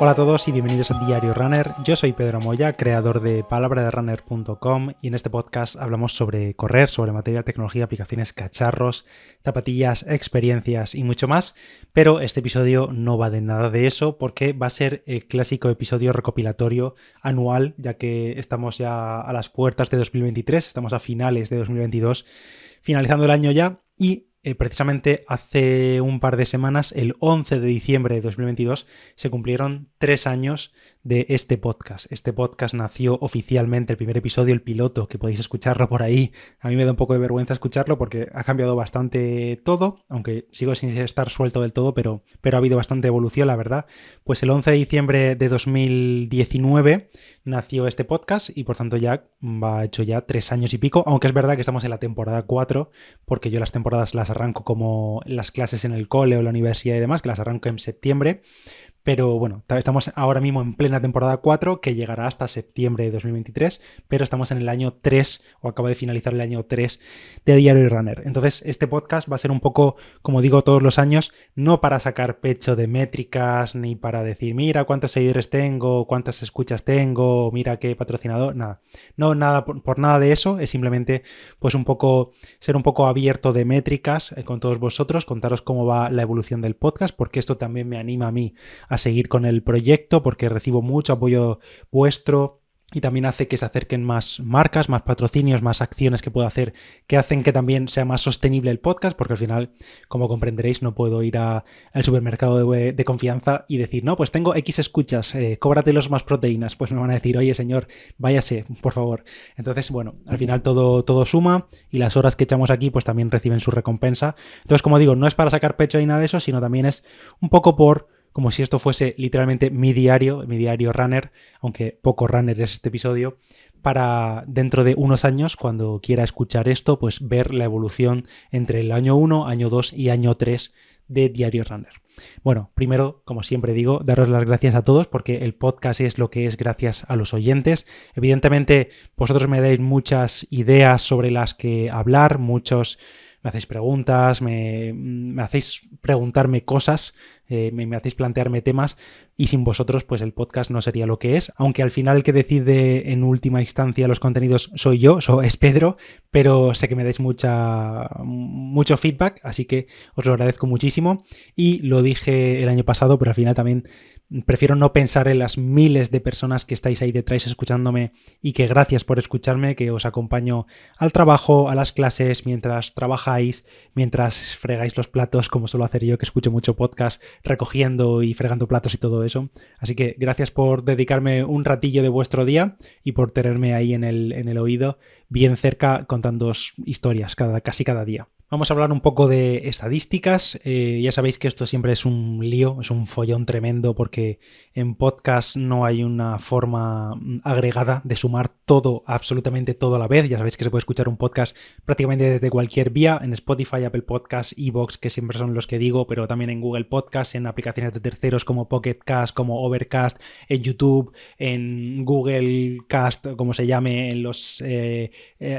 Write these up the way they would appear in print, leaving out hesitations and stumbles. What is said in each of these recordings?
Hola a todos y bienvenidos a Diario Runner. Yo soy Pedro Moya, creador de palabraderunner.com, y en este podcast hablamos sobre correr, sobre materia, tecnología, aplicaciones, cacharros, zapatillas, experiencias y mucho más. Pero este episodio no va de nada de eso porque va a ser el clásico episodio recopilatorio anual, ya que estamos ya a las puertas de 2023, estamos a finales de 2022, finalizando el año ya y precisamente hace un par de semanas, el 11 de diciembre de 2022, se cumplieron 3 años de este podcast. Este podcast nació oficialmente, el primer episodio, el piloto, que podéis escucharlo por ahí. A mí me da un poco de vergüenza escucharlo porque ha cambiado bastante todo, aunque sigo sin estar suelto del todo, pero ha habido bastante evolución, la verdad. Pues el 11 de diciembre de 2019 nació este podcast y por tanto ya va hecho ya 3 años y pico, aunque es verdad que estamos en la temporada 4, porque yo las temporadas las arranco como las clases en el cole o la universidad y demás, que las arranco en septiembre. Pero bueno, estamos ahora mismo en plena temporada 4, que llegará hasta septiembre de 2023, pero estamos en el año 3, o acaba de finalizar el año 3 de Diario Runner. Entonces, este podcast va a ser un poco, como digo todos los años, no para sacar pecho de métricas, ni para decir, mira cuántos seguidores tengo, cuántas escuchas tengo, mira qué patrocinador, nada. No, nada, por nada de eso, es simplemente pues un poco, ser un poco abierto de métricas con todos vosotros, contaros cómo va la evolución del podcast, porque esto también me anima a mí a seguir con el proyecto, porque recibo mucho apoyo vuestro y también hace que se acerquen más marcas, más patrocinios, más acciones que puedo hacer, que hacen que también sea más sostenible el podcast, porque al final, como comprenderéis, no puedo ir al supermercado de confianza y decir, no, pues tengo X escuchas, cóbratelos más proteínas. Pues me van a decir, oye señor, váyase, por favor. Entonces, bueno, al final todo suma y las horas que echamos aquí pues también reciben su recompensa. Entonces, como digo, no es para sacar pecho ni nada de eso, sino también es un poco como si esto fuese literalmente mi diario runner, aunque poco runner es este episodio, para dentro de unos años, cuando quiera escuchar esto, pues ver la evolución entre el año 1, año 2 y año 3 de Diario Runner. Bueno, primero, como siempre digo, daros las gracias a todos porque el podcast es lo que es gracias a los oyentes. Evidentemente, vosotros me dais muchas ideas sobre las que hablar, me hacéis preguntas, me hacéis preguntarme cosas, me hacéis plantearme temas y sin vosotros pues el podcast no sería lo que es, aunque al final el que decide en última instancia los contenidos soy yo, es Pedro, pero sé que me dais mucho feedback, así que os lo agradezco muchísimo y lo dije el año pasado, pero al final también prefiero no pensar en las miles de personas que estáis ahí detrás escuchándome y que gracias por escucharme, que os acompaño al trabajo, a las clases, mientras trabajáis, mientras fregáis los platos, como suelo hacer yo, que escucho mucho podcast, recogiendo y fregando platos y todo eso. Así que gracias por dedicarme un ratillo de vuestro día y por tenerme ahí en el oído, bien cerca, contándoos historias casi cada día. Vamos a hablar un poco de estadísticas. Ya sabéis que esto siempre es un lío, es un follón tremendo porque en podcast no hay una forma agregada de sumar todo, absolutamente todo a la vez. Ya sabéis que se puede escuchar un podcast prácticamente desde cualquier vía, en Spotify, Apple Podcasts, iVoox, que siempre son los que digo, pero también en Google Podcasts, en aplicaciones de terceros como Pocket Cast, como Overcast, en YouTube, en Google Cast, como se llame, en los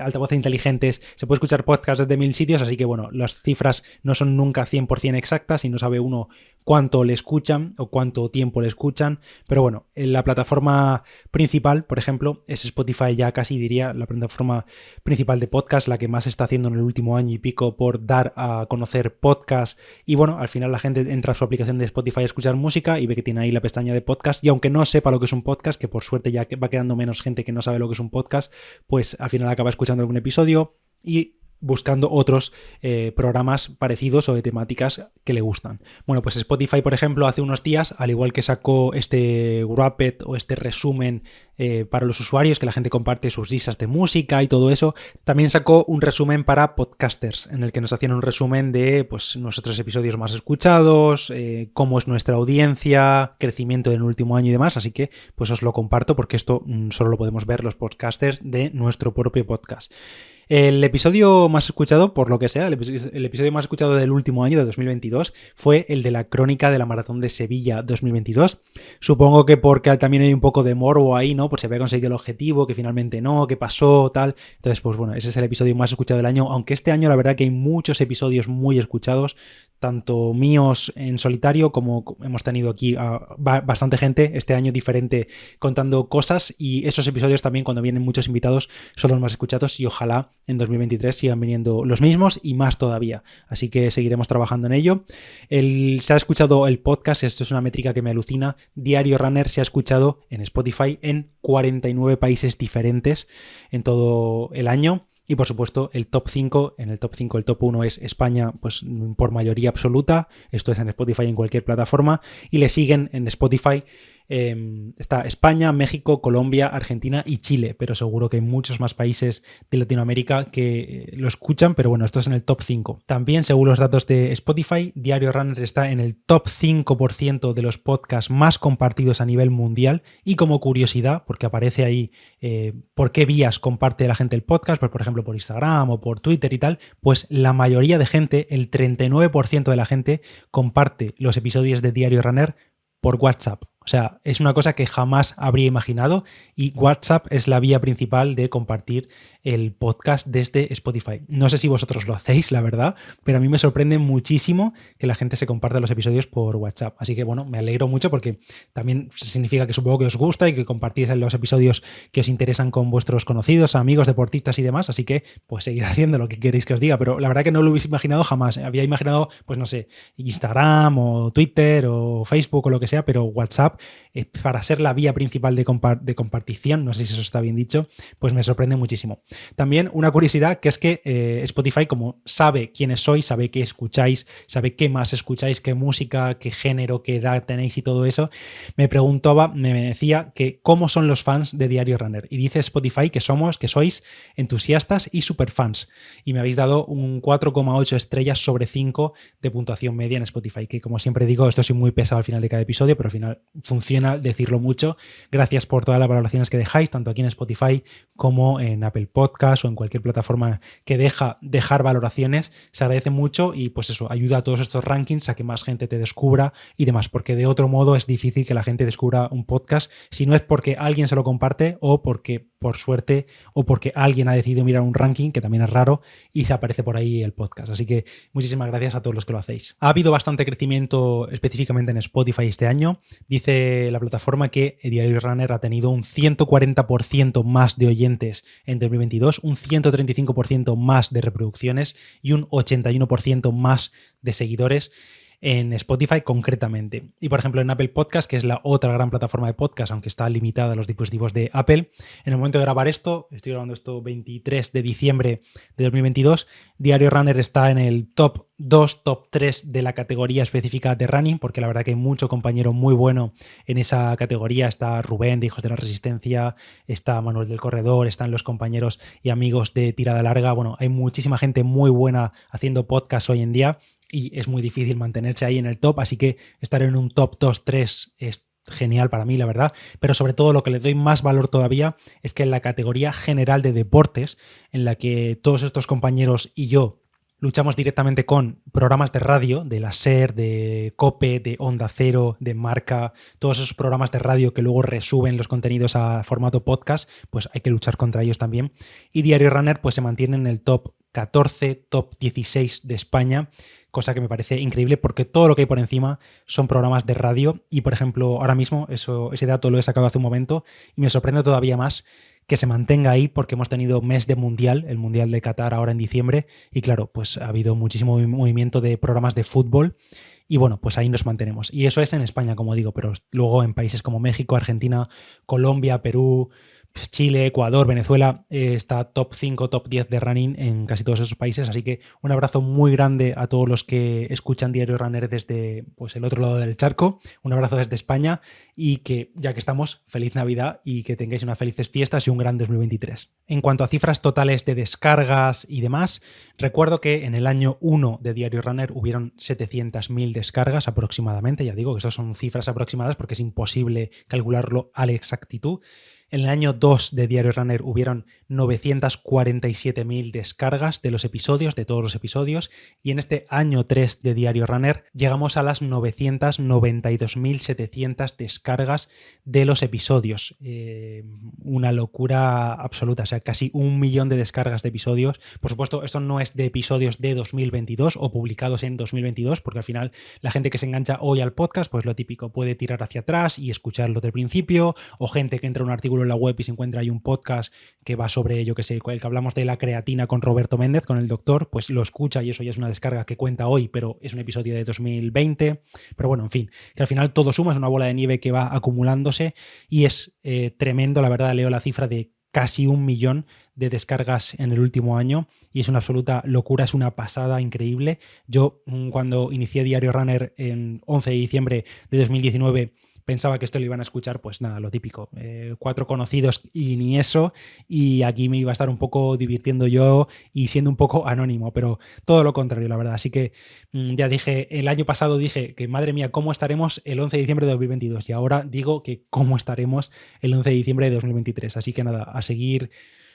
altavoces inteligentes. Se puede escuchar podcast desde 1000 sitios, así que bueno, las cifras no son nunca 100% exactas y no sabe uno cuánto le escuchan o cuánto tiempo le escuchan, pero bueno, en la plataforma principal, por ejemplo, es Spotify, ya casi diría la plataforma principal de podcast, la que más está haciendo en el último año y pico por dar a conocer podcast, y bueno, al final la gente entra a su aplicación de Spotify a escuchar música y ve que tiene ahí la pestaña de podcast, y aunque no sepa lo que es un podcast, que por suerte ya va quedando menos gente que no sabe lo que es un podcast, pues al final acaba escuchando algún episodio y buscando otros programas parecidos o de temáticas que le gustan. Bueno, pues Spotify, por ejemplo, hace unos días, al igual que sacó este wrapped o este resumen para los usuarios, que la gente comparte sus listas de música y todo eso, también sacó un resumen para podcasters, en el que nos hacían un resumen de pues nuestros episodios más escuchados, cómo es nuestra audiencia, crecimiento en el último año y demás, así que pues os lo comparto porque esto solo lo podemos ver los podcasters de nuestro propio podcast. El episodio más escuchado, por lo que sea, el episodio más escuchado del último año, de 2022, fue el de la crónica de la Maratón de Sevilla 2022. Supongo que porque también hay un poco de morbo ahí, ¿no? Pues se había conseguido el objetivo, que finalmente no, que pasó, tal. Entonces, pues bueno, ese es el episodio más escuchado del año, aunque este año la verdad que hay muchos episodios muy escuchados, tanto míos en solitario como hemos tenido aquí bastante gente este año diferente contando cosas, y esos episodios también, cuando vienen muchos invitados, son los más escuchados y ojalá en 2023 sigan viniendo los mismos y más todavía. Así que seguiremos trabajando en ello. Se ha escuchado el podcast, esto es una métrica que me alucina. Diario Runner se ha escuchado en Spotify en 49 países diferentes en todo el año. Y por supuesto el top 5, en el top 5 el top 1 es España, pues por mayoría absoluta, esto es en Spotify en cualquier plataforma, y le siguen en Spotify, está España, México, Colombia, Argentina y Chile, pero seguro que hay muchos más países de Latinoamérica que lo escuchan, pero bueno, esto es en el top 5. También, según los datos de Spotify, Diario Runner está en el top 5% de los podcasts más compartidos a nivel mundial, y como curiosidad, porque aparece ahí por qué vías comparte la gente el podcast, pues por ejemplo por Instagram o por Twitter y tal, pues la mayoría de gente, el 39% de la gente, comparte los episodios de Diario Runner por WhatsApp. O sea, es una cosa que jamás habría imaginado, y WhatsApp es la vía principal de compartir el podcast desde Spotify. No sé si vosotros lo hacéis, la verdad, pero a mí me sorprende muchísimo que la gente se comparta los episodios por WhatsApp. Así que bueno, me alegro mucho porque también significa que supongo que os gusta y que compartís los episodios que os interesan con vuestros conocidos, amigos, deportistas y demás. Así que pues seguid haciendo lo que queréis que os diga, pero la verdad que no lo hubiese imaginado jamás. Había imaginado, pues no sé, Instagram o Twitter o Facebook o lo que sea, pero WhatsApp, para ser la vía principal de compartición, no sé si eso está bien dicho, pues me sorprende muchísimo. También una curiosidad, que es que Spotify, como sabe quiénes sois, sabe qué escucháis, sabe qué más escucháis, qué música, qué género, qué edad tenéis y todo eso, me decía que cómo son los fans de Diario Runner, y dice Spotify que sois entusiastas y superfans, y me habéis dado un 4,8 estrellas sobre 5 de puntuación media en Spotify, que como siempre digo, esto soy muy pesado al final de cada episodio, pero al final funciona decirlo mucho. Gracias por todas las valoraciones que dejáis, tanto aquí en Spotify como en Apple Podcast o en cualquier plataforma que dejar valoraciones. Se agradece mucho y pues eso, ayuda a todos estos rankings a que más gente te descubra y demás, porque de otro modo es difícil que la gente descubra un podcast si no es porque alguien se lo comparte o porque por suerte o porque alguien ha decidido mirar un ranking, que también es raro, y se aparece por ahí el podcast. Así que muchísimas gracias a todos los que lo hacéis. Ha habido bastante crecimiento específicamente en Spotify este año. Dice la plataforma que Diario Runner ha tenido un 140% más de oyentes en 2022, un 135% más de reproducciones y un 81% más de seguidores en Spotify concretamente. Y por ejemplo en Apple Podcast, que es la otra gran plataforma de podcast, aunque está limitada a los dispositivos de Apple, en el momento de grabar esto, estoy grabando esto 23 de diciembre de 2022, Diario Runner está en el top 2, top 3 de la categoría específica de running, porque la verdad que hay mucho compañero muy bueno en esa categoría. Está Rubén de Hijos de la Resistencia, está Manuel del Corredor, están los compañeros y amigos de Tirada Larga. Bueno, hay muchísima gente muy buena haciendo podcast hoy en día y es muy difícil mantenerse ahí en el top, así que estar en un top 2, 3 es genial para mí, la verdad, pero sobre todo lo que le doy más valor todavía es que en la categoría general de deportes, en la que todos estos compañeros y yo luchamos directamente con programas de radio, de la SER, de COPE, de Onda Cero, de Marca, todos esos programas de radio que luego resuben los contenidos a formato podcast, pues hay que luchar contra ellos también. Y Diario Runner pues se mantiene en el top 14, top 16 de España, cosa que me parece increíble porque todo lo que hay por encima son programas de radio y, por ejemplo, ahora mismo ese dato lo he sacado hace un momento y me sorprende todavía más que se mantenga ahí porque hemos tenido mes de mundial, el Mundial de Qatar ahora en diciembre, y claro, pues ha habido muchísimo movimiento de programas de fútbol y bueno, pues ahí nos mantenemos. Y eso es en España, como digo, pero luego en países como México, Argentina, Colombia, Perú, Chile, Ecuador, Venezuela, está top 5, top 10 de running en casi todos esos países, así que un abrazo muy grande a todos los que escuchan Diario Runner desde pues, el otro lado del charco, un abrazo desde España y que, ya que estamos, feliz Navidad y que tengáis unas felices fiestas y un gran 2023. En cuanto a cifras totales de descargas y demás, recuerdo que en el año 1 de Diario Runner hubieron 700.000 descargas aproximadamente, ya digo que estas son cifras aproximadas porque es imposible calcularlo a la exactitud. En el año 2 de Diario Runner hubieron 947.000 descargas de los episodios, de todos los episodios, y en este año 3 de Diario Runner llegamos a las 992.700 descargas de los episodios. Una locura absoluta, o sea, casi 1 millón de descargas de episodios. Por supuesto, esto no es de episodios de 2022 o publicados en 2022, porque al final la gente que se engancha hoy al podcast, pues lo típico, puede tirar hacia atrás y escucharlo del principio, o gente que entra a un artículo en la web y se encuentra ahí un podcast que va sobre, yo que sé, el que hablamos de la creatina con Roberto Méndez, con el doctor, pues lo escucha y eso ya es una descarga que cuenta hoy, pero es un episodio de 2020. Pero bueno, en fin, que al final todo suma, es una bola de nieve que va acumulándose y es tremendo, la verdad. Leo la cifra de casi 1 millón de descargas en el último año y es una absoluta locura, es una pasada increíble. Yo cuando inicié Diario Runner en 11 de diciembre de 2019 pensaba que esto lo iban a escuchar, pues nada, lo típico, 4 conocidos y ni eso, y aquí me iba a estar un poco divirtiendo yo y siendo un poco anónimo, pero todo lo contrario, la verdad. Así que ya dije, el año pasado dije que madre mía, ¿cómo estaremos el 11 de diciembre de 2022? Y ahora digo que cómo estaremos el 11 de diciembre de 2023. Así que nada, a seguir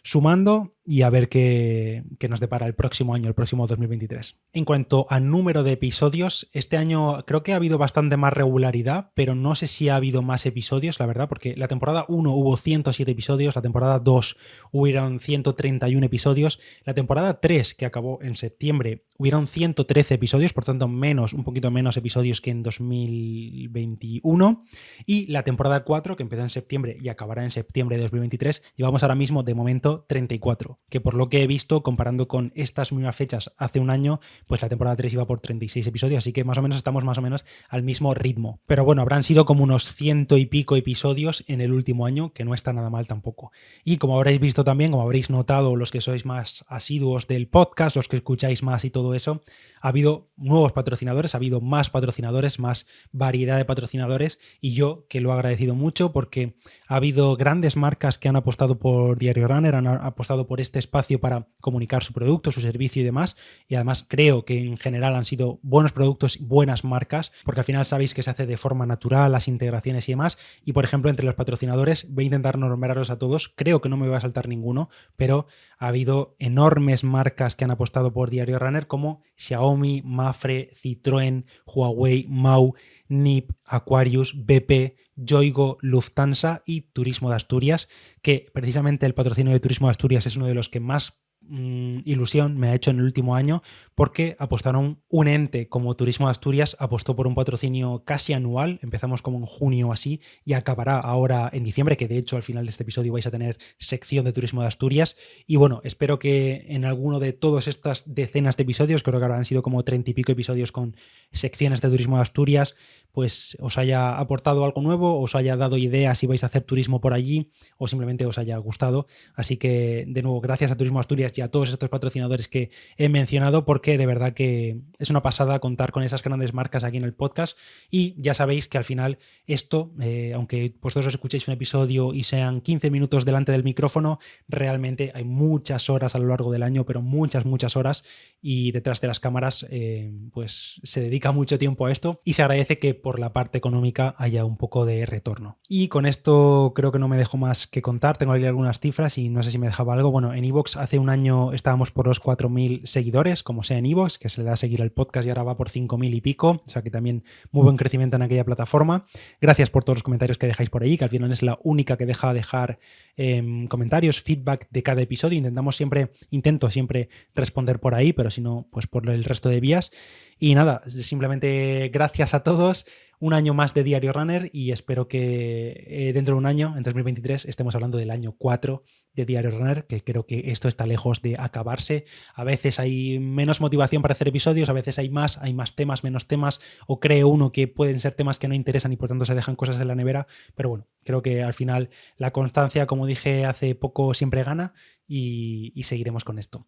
sumando y a ver qué nos depara el próximo año, el próximo 2023. En cuanto a número de episodios, este año creo que ha habido bastante más regularidad, pero no sé si ha habido más episodios, la verdad, porque la temporada 1 hubo 107 episodios, la temporada 2 hubieron 131 episodios, la temporada 3, que acabó en septiembre, hubieron 113 episodios, por tanto un poquito menos episodios que en 2021, y la temporada 4, que empezó en septiembre y acabará en septiembre de 2023, llevamos ahora mismo de momento 34, que por lo que he visto, comparando con estas mismas fechas hace un año, pues la temporada 3 iba por 36 episodios, así que más o menos estamos más o menos al mismo ritmo. Pero bueno, habrán sido como unos 100 y pico episodios en el último año, que no está nada mal tampoco. Y como habréis visto también, como habréis notado los que sois más asiduos del podcast, los que escucháis más y todo eso, ha habido nuevos patrocinadores, ha habido más patrocinadores, más variedad de patrocinadores, y yo que lo he agradecido mucho porque ha habido grandes marcas que han apostado por Diario Runner, han apostado por este espacio para comunicar su producto, su servicio y demás, y además creo que en general han sido buenos productos, buenas marcas, porque al final sabéis que se hace de forma natural, las integraciones y demás, y por ejemplo entre los patrocinadores voy a intentar nombrarlos a todos, creo que no me voy a saltar ninguno, pero ha habido enormes marcas que han apostado por Diario Runner como Xiaomi, Mafre, Citroën, Huawei, Mau, NIP, Aquarius, BP, Yoigo, Lufthansa y Turismo de Asturias, que precisamente el patrocinio de Turismo de Asturias es uno de los que más ilusión me ha hecho en el último año, porque apostaron, un ente como Turismo de Asturias apostó por un patrocinio casi anual, empezamos como en junio o así y acabará ahora en diciembre, que de hecho al final de este episodio vais a tener sección de Turismo de Asturias. Y bueno, espero que en alguno de todas estas decenas de episodios, creo que habrán sido como 30 y pico episodios con secciones de Turismo de Asturias, pues os haya aportado algo nuevo, os haya dado ideas si vais a hacer turismo por allí o simplemente os haya gustado. Así que de nuevo, gracias a Turismo de Asturias y a todos estos patrocinadores que he mencionado, porque de verdad que es una pasada contar con esas grandes marcas aquí en el podcast. Y ya sabéis que al final esto, aunque vosotros os escuchéis un episodio y sean 15 minutos delante del micrófono, realmente hay muchas horas a lo largo del año, pero muchas horas, y detrás de las cámaras pues se dedica mucho tiempo a esto y se agradece que por la parte económica haya un poco de retorno. Y con esto creo que no me dejo más que contar, tengo aquí algunas cifras y no sé si me dejaba algo. Bueno, en iVoox hace un año estábamos por los 4.000 seguidores, como sea en iVoox, que se le da a seguir al podcast y ahora va por 5.000 y pico, o sea que también muy buen crecimiento en aquella plataforma. Gracias por todos los comentarios que dejáis por ahí, que al final es la única que deja dejar comentarios, feedback de cada episodio. Intento siempre responder por ahí, pero si no, pues por el resto de vías. Y nada, simplemente gracias a todos, un año más de Diario Runner y espero que dentro de un año, en 2023, estemos hablando del año 4 de Diario Runner, que creo que esto está lejos de acabarse. A veces hay menos motivación para hacer episodios, a veces hay más temas, menos temas, o creo uno que pueden ser temas que no interesan y por tanto se dejan cosas en la nevera, pero bueno, creo que al final la constancia, como dije hace poco, siempre gana y seguiremos con esto.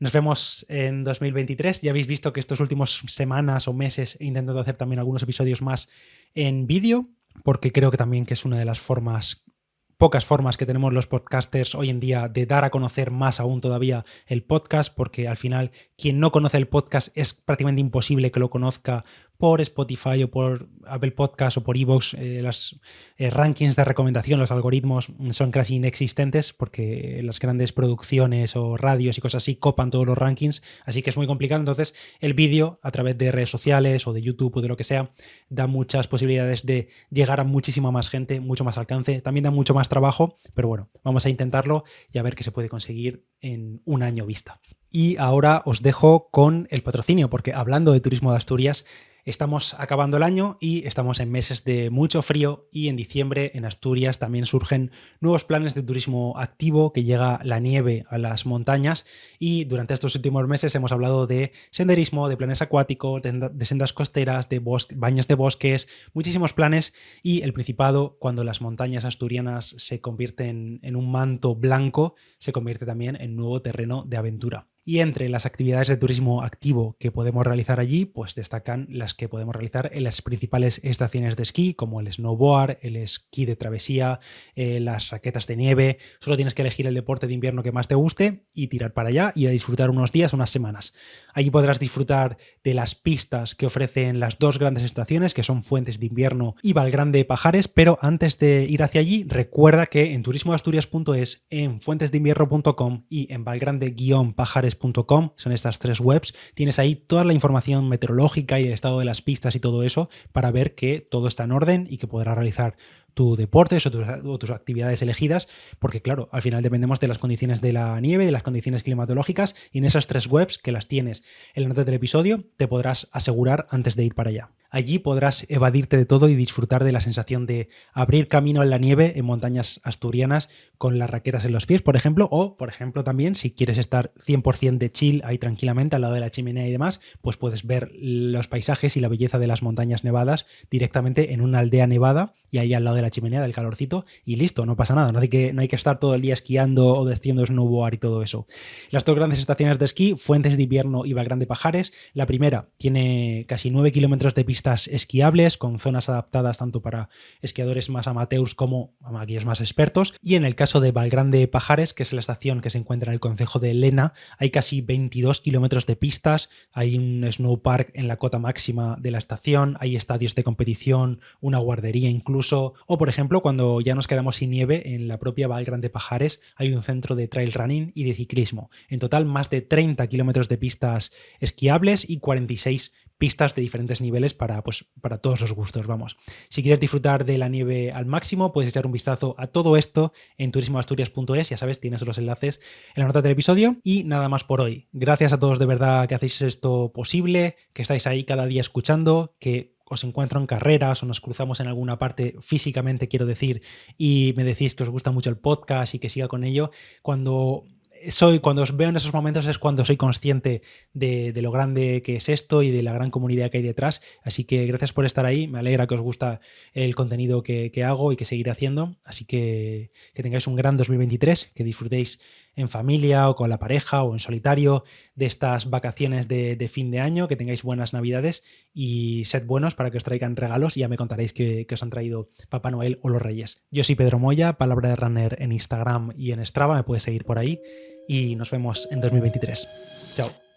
Nos vemos en 2023. Ya habéis visto que estos últimos semanas o meses he intentado hacer también algunos episodios más en vídeo, porque creo que también que es una de las pocas formas que tenemos los podcasters hoy en día de dar a conocer más aún todavía el podcast, porque al final quien no conoce el podcast es prácticamente imposible que lo conozca por Spotify o por Apple Podcast o por iVoox, los rankings de recomendación, los algoritmos son casi inexistentes porque las grandes producciones o radios y cosas así copan todos los rankings, así que es muy complicado. Entonces el vídeo a través de redes sociales o de YouTube o de lo que sea da muchas posibilidades de llegar a muchísima más gente, mucho más alcance, también da mucho más trabajo, pero bueno, vamos a intentarlo y a ver qué se puede conseguir en un año vista. Y ahora os dejo con el patrocinio, porque hablando de turismo de Asturias, estamos acabando el año y estamos en meses de mucho frío y en diciembre en Asturias también surgen nuevos planes de turismo activo, que llega la nieve a las montañas, y durante estos últimos meses hemos hablado de senderismo, de planes acuáticos, de sendas costeras, de baños de bosques, muchísimos planes, y el Principado, cuando las montañas asturianas se convierten en un manto blanco, se convierte también en nuevo terreno de aventura. Y entre las actividades de turismo activo que podemos realizar allí, pues destacan las que podemos realizar en las principales estaciones de esquí, como el snowboard, el esquí de travesía, las raquetas de nieve. Solo tienes que elegir el deporte de invierno que más te guste y tirar para allá y a disfrutar unos días, unas semanas. Allí podrás disfrutar de las pistas que ofrecen las dos grandes estaciones, que son Fuentes de Invierno y Valgrande Pajares, pero antes de ir hacia allí, recuerda que en turismoasturias.es, en fuentesdeinvierno.com y en valgrande-pajares.com, son estas tres webs, tienes ahí toda la información meteorológica y el estado de las pistas y todo eso para ver que todo está en orden y que podrás realizar tu deportes o tus actividades elegidas, porque claro, al final dependemos de las condiciones de la nieve, de las condiciones climatológicas, y en esas tres webs, que las tienes en la nota del episodio, te podrás asegurar antes de ir para allá. Allí podrás evadirte de todo y disfrutar de la sensación de abrir camino en la nieve en montañas asturianas con las raquetas en los pies, por ejemplo, o, por ejemplo, también si quieres estar 100% de chill ahí tranquilamente al lado de la chimenea y demás, pues puedes ver los paisajes y la belleza de las montañas nevadas directamente en una aldea nevada y ahí al lado de la chimenea, del calorcito, y listo, no pasa nada, no hay que estar todo el día esquiando o desciendo snowboard y todo eso. Las dos grandes estaciones de esquí, Fuentes de Invierno y Valgrande Pajares, la primera tiene casi 9 kilómetros de pistas esquiables con zonas adaptadas tanto para esquiadores más amateurs como a aquellos más expertos, y en el caso de Valgrande Pajares, que es la estación que se encuentra en el concejo de Lena, hay casi 22 kilómetros de pistas, hay un snowpark en la cota máxima de la estación, hay estadios de competición, una guardería incluso, o por ejemplo cuando ya nos quedamos sin nieve, en la propia Valgrande Pajares hay un centro de trail running y de ciclismo. En total más de 30 kilómetros de pistas esquiables y 46 pistas de diferentes niveles para todos los gustos, vamos. Si quieres disfrutar de la nieve al máximo, puedes echar un vistazo a todo esto en turismoasturias.es, ya sabes, tienes los enlaces en la nota del episodio. Y nada más por hoy. Gracias a todos de verdad que hacéis esto posible, que estáis ahí cada día escuchando, que os encuentro en carreras o nos cruzamos en alguna parte físicamente, quiero decir, y me decís que os gusta mucho el podcast y que siga con ello. Cuando os veo en esos momentos es cuando soy consciente de lo grande que es esto y de la gran comunidad que hay detrás. Así que gracias por estar ahí. Me alegra que os gusta el contenido que hago y que seguiré haciendo. Así que tengáis un gran 2023, que disfrutéis en familia o con la pareja o en solitario de estas vacaciones de fin de año, que tengáis buenas navidades y sed buenos para que os traigan regalos y ya me contaréis que os han traído Papá Noel o los Reyes. Yo soy Pedro Moya, Palabra de Runner en Instagram y en Strava, me puedes seguir por ahí y nos vemos en 2023. Chao.